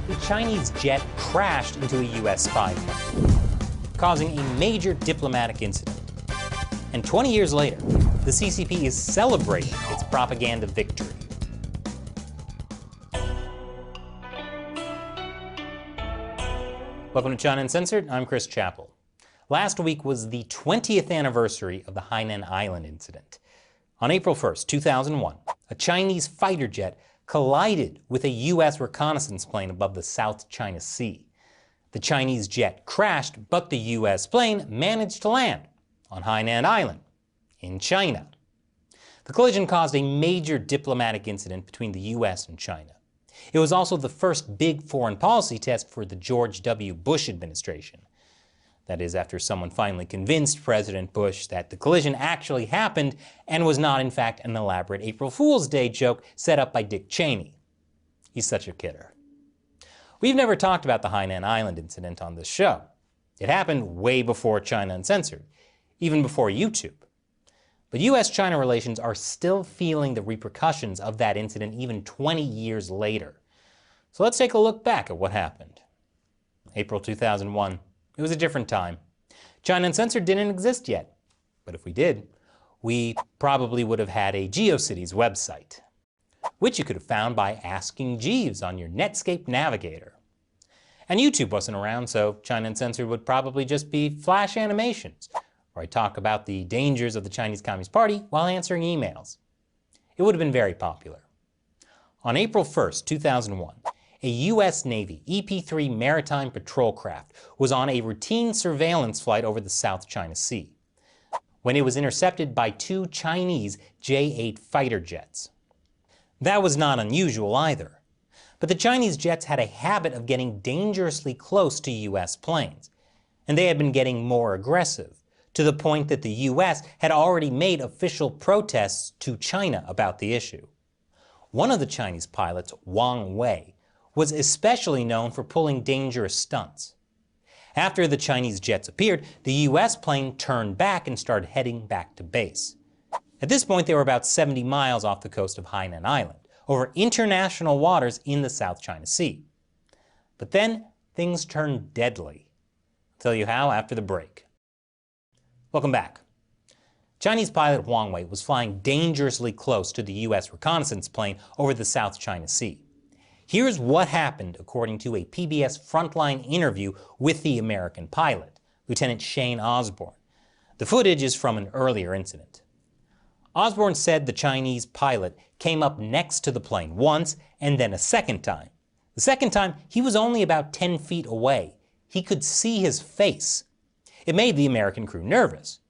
the Chinese jet crashed into a U.S. spy plane, causing a major diplomatic incident. And 20 years later, the CCP is celebrating its propaganda victory. Welcome to China Uncensored. I'm Chris Chappell. Last week was the 20th anniversary of the Hainan Island incident. On April 1st, 2001, a Chinese fighter jet collided with a U.S. reconnaissance plane above the South China Sea. The Chinese jet crashed, but the U.S. plane managed to land on Hainan Island in China. The collision caused a major diplomatic incident between the U.S. and China. It was also the first big foreign policy test for the George W. Bush administration. That is, after someone finally convinced President Bush that the collision actually happened and was not in fact an elaborate April Fool's Day joke set up by Dick Cheney. He's such a kidder. We've never talked about the Hainan Island incident on this show. It happened way before China Uncensored, even before YouTube. But U.S.-China relations are still feeling the repercussions of that incident even 20 years later. So let's take a look back at what happened. April 2001. It was a different time. China Uncensored didn't exist yet. But if we did, we probably would have had a GeoCities website, which you could have found by asking Jeeves on your Netscape navigator. And YouTube wasn't around, so China Uncensored would probably just be flash animations, where I talk about the dangers of the Chinese Communist Party while answering emails. It would have been very popular. On April 1st, 2001, a U.S. Navy EP-3 maritime patrol craft was on a routine surveillance flight over the South China Sea when it was intercepted by two Chinese J-8 fighter jets. That was not unusual either, but the Chinese jets had a habit of getting dangerously close to U.S. planes, and they had been getting more aggressive, to the point that the U.S. had already made official protests to China about the issue. One of the Chinese pilots, Wang Wei, was especially known for pulling dangerous stunts. After the Chinese jets appeared, the U.S. plane turned back and started heading back to base. At this point, they were about 70 miles off the coast of Hainan Island, over international waters in the South China Sea. But then, things turned deadly. I'll tell you how after the break. Welcome back. Chinese pilot Wang Wei was flying dangerously close to the U.S. reconnaissance plane over the South China Sea. Here's what happened according to a PBS Frontline interview with the American pilot, Lieutenant Shane Osborne. The footage is from an earlier incident. Osborne said the Chinese pilot came up next to the plane once and then a second time. The second time, he was only about 10 feet away. He could see his face. It made the American crew nervous.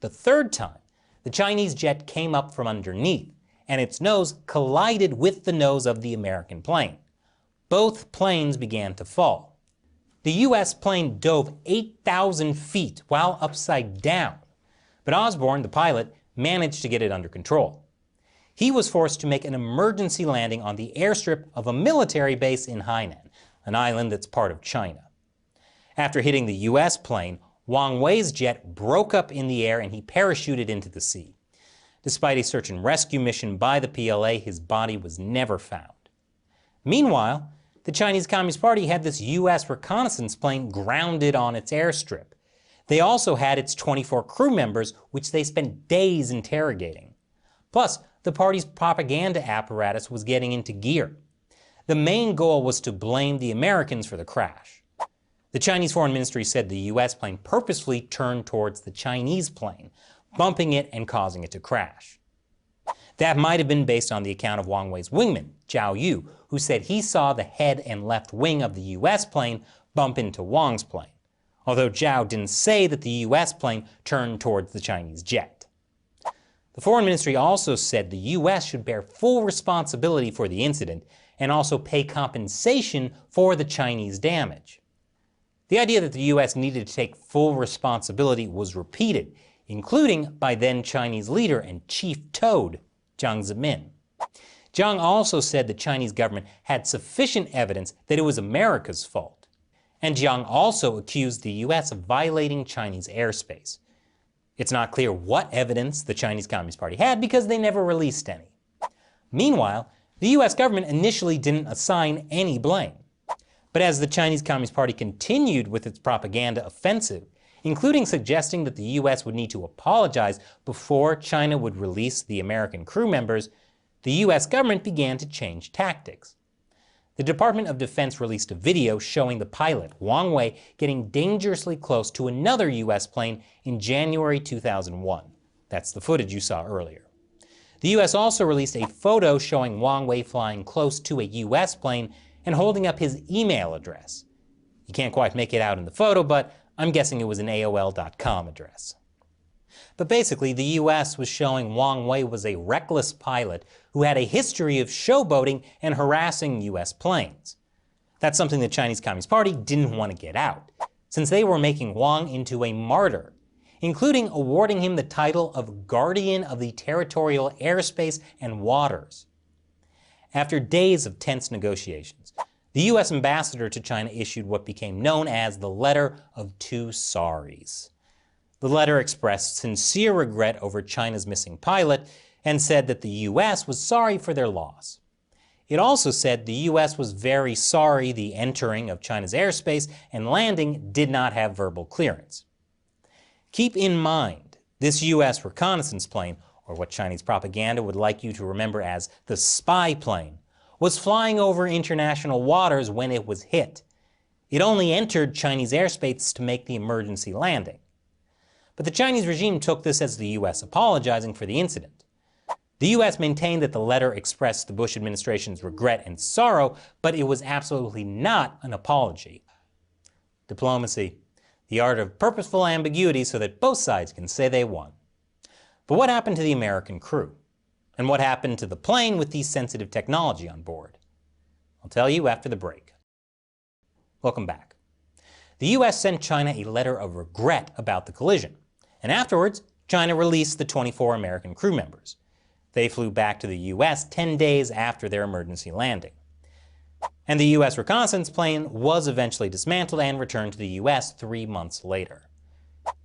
The third time, the Chinese jet came up from underneath, and its nose collided with the nose of the American plane. Both planes began to fall. The U.S. plane dove 8,000 feet while upside down, but Osborne, the pilot, managed to get it under control. He was forced to make an emergency landing on the airstrip of a military base in Hainan, an island that's part of China. After hitting the U.S. plane, Wang Wei's jet broke up in the air and he parachuted into the sea. Despite a search and rescue mission by the PLA, his body was never found. Meanwhile, the Chinese Communist Party had this U.S. reconnaissance plane grounded on its airstrip. They also had its 24 crew members, which they spent days interrogating. Plus, the party's propaganda apparatus was getting into gear. The main goal was to blame the Americans for the crash. The Chinese Foreign Ministry said the U.S. plane purposefully turned towards the Chinese plane, bumping it and causing it to crash. That might have been based on the account of Wang Wei's wingman, Zhao Yu, who said he saw the head and left wing of the U.S. plane bump into Wang's plane, although Zhao didn't say that the U.S. plane turned towards the Chinese jet. The Foreign Ministry also said the U.S. should bear full responsibility for the incident and also pay compensation for the Chinese damage. The idea that the U.S. needed to take full responsibility was repeated, including by then Chinese leader and chief toad, Jiang Zemin. Jiang also said the Chinese government had sufficient evidence that it was America's fault. And Jiang also accused the U.S. of violating Chinese airspace. It's not clear what evidence the Chinese Communist Party had because they never released any. Meanwhile, the U.S. government initially didn't assign any blame. But as the Chinese Communist Party continued with its propaganda offensive, including suggesting that the U.S. would need to apologize before China would release the American crew members, the U.S. government began to change tactics. The Department of Defense released a video showing the pilot, Wang Wei, getting dangerously close to another U.S. plane in January 2001. That's the footage you saw earlier. The U.S. also released a photo showing Wang Wei flying close to a U.S. plane and holding up his email address. You can't quite make it out in the photo, but I'm guessing it was an AOL.com address. But basically, the U.S. was showing Wang Wei was a reckless pilot who had a history of showboating and harassing U.S. planes. That's something the Chinese Communist Party didn't want to get out, since they were making Wang into a martyr, including awarding him the title of Guardian of the Territorial Airspace and Waters. After days of tense negotiations, the U.S. ambassador to China issued what became known as the Letter of Two Sorries. The letter expressed sincere regret over China's missing pilot and said that the U.S. was sorry for their loss. It also said the U.S. was very sorry the entering of China's airspace and landing did not have verbal clearance. Keep in mind, this U.S. reconnaissance plane, or what Chinese propaganda would like you to remember as the spy plane, was flying over international waters when it was hit. It only entered Chinese airspace to make the emergency landing. But the Chinese regime took this as the U.S. apologizing for the incident. The U.S. maintained that the letter expressed the Bush administration's regret and sorrow, but it was absolutely not an apology. Diplomacy, the art of purposeful ambiguity so that both sides can say they won. But what happened to the American crew? And what happened to the plane with the sensitive technology on board? I'll tell you after the break. Welcome back. The U.S. sent China a letter of regret about the collision, and afterwards, China released the 24 American crew members. They flew back to the U.S. 10 days after their emergency landing. And the U.S. reconnaissance plane was eventually dismantled and returned to the U.S. 3 months later.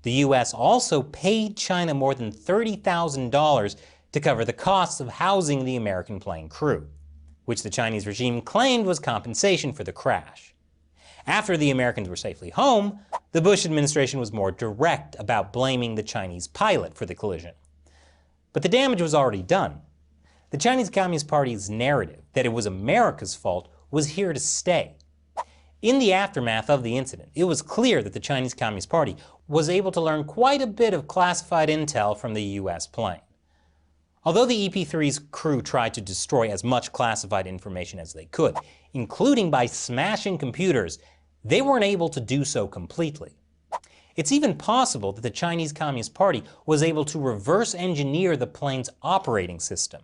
The U.S. also paid China more than $30,000 to cover the costs of housing the American plane crew, which the Chinese regime claimed was compensation for the crash. After the Americans were safely home, the Bush administration was more direct about blaming the Chinese pilot for the collision. But the damage was already done. The Chinese Communist Party's narrative that it was America's fault was here to stay. In the aftermath of the incident, it was clear that the Chinese Communist Party was able to learn quite a bit of classified intel from the U.S. plane. Although the EP-3's crew tried to destroy as much classified information as they could, including by smashing computers, they weren't able to do so completely. It's even possible that the Chinese Communist Party was able to reverse engineer the plane's operating system.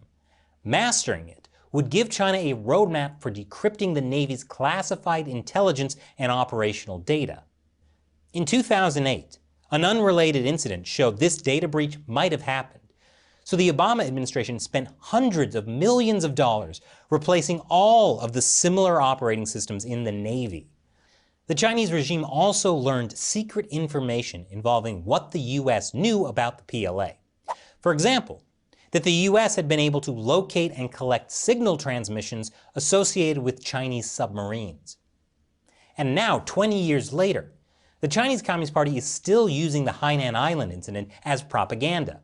Mastering it would give China a roadmap for decrypting the Navy's classified intelligence and operational data. In 2008, an unrelated incident showed this data breach might have happened. So the Obama administration spent hundreds of millions of dollars replacing all of the similar operating systems in the Navy. The Chinese regime also learned secret information involving what the U.S. knew about the PLA. For example, that the U.S. had been able to locate and collect signal transmissions associated with Chinese submarines. And now, 20 years later, the Chinese Communist Party is still using the Hainan Island incident as propaganda.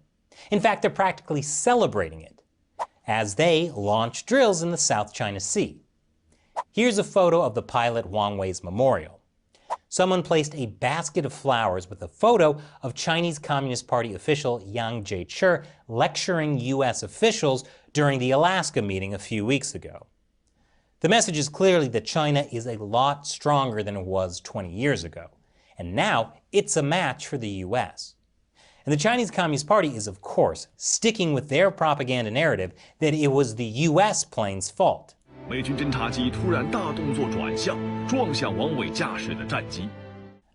In fact, they're practically celebrating it, as they launch drills in the South China Sea. Here's a photo of the pilot Wang Wei's memorial. Someone placed a basket of flowers with a photo of Chinese Communist Party official Yang Jiechi lecturing U.S. officials during the Alaska meeting a few weeks ago. The message is clearly that China is a lot stronger than it was 20 years ago, and now it's a match for the U.S. And the Chinese Communist Party is, of course, sticking with their propaganda narrative that it was the U.S. plane's fault. 美军侦察机突然大动作转向，撞向王伟驾驶的战机。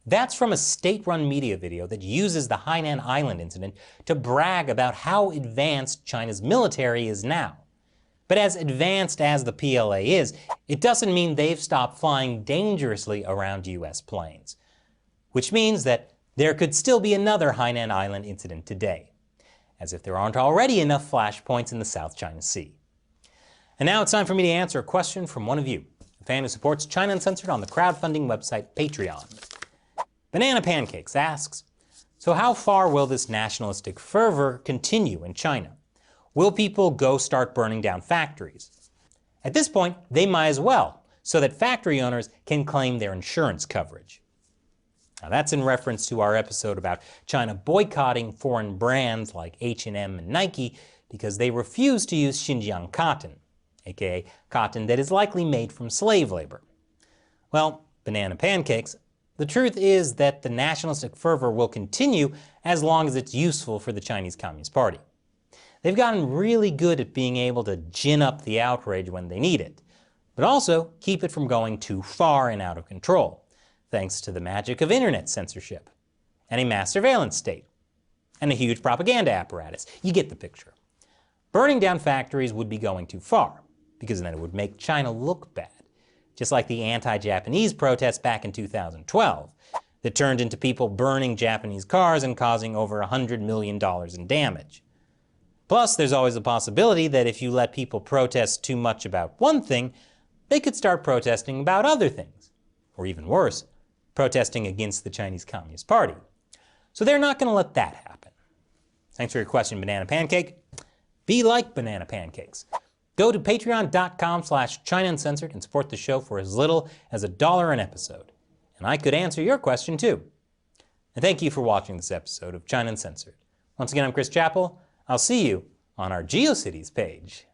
That's from a state-run media video that uses the Hainan Island incident to brag about how advanced China's military is now. But as advanced as the PLA is, it doesn't mean they've stopped flying dangerously around U.S. planes. Which means that there could still be another Hainan Island incident today, as if there aren't already enough flashpoints in the South China Sea. And now it's time for me to answer a question from one of you. a fan who supports China Uncensored on the crowdfunding website Patreon. Banana Pancakes asks, so how far will this nationalistic fervor continue in China? Will people go start burning down factories? At this point, they might as well, so that factory owners can claim their insurance coverage. Now that's in reference to our episode about China boycotting foreign brands like H&M and Nike because they refuse to use Xinjiang cotton, aka cotton that is likely made from slave labor. Well, Banana Pancakes, the truth is that the nationalistic fervor will continue as long as it's useful for the Chinese Communist Party. They've gotten really good at being able to gin up the outrage when they need it, but also keep it from going too far and out of control, thanks to the magic of internet censorship, and a mass surveillance state, and a huge propaganda apparatus. You get the picture. Burning down factories would be going too far, because then it would make China look bad, just like the anti-Japanese protests back in 2012 that turned into people burning Japanese cars and causing over $100 million in damage. Plus, there's always the possibility that if you let people protest too much about one thing, they could start protesting about other things. Or even worse, protesting against the Chinese Communist Party. So they're not going to let that happen. Thanks for your question, Banana Pancake. Be like Banana Pancakes. Go to patreon.com/China Uncensored and support the show for as little as $1 an episode. And I could answer your question too. And thank you for watching this episode of China Uncensored. Once again, I'm Chris Chappell. I'll see you on our GeoCities page.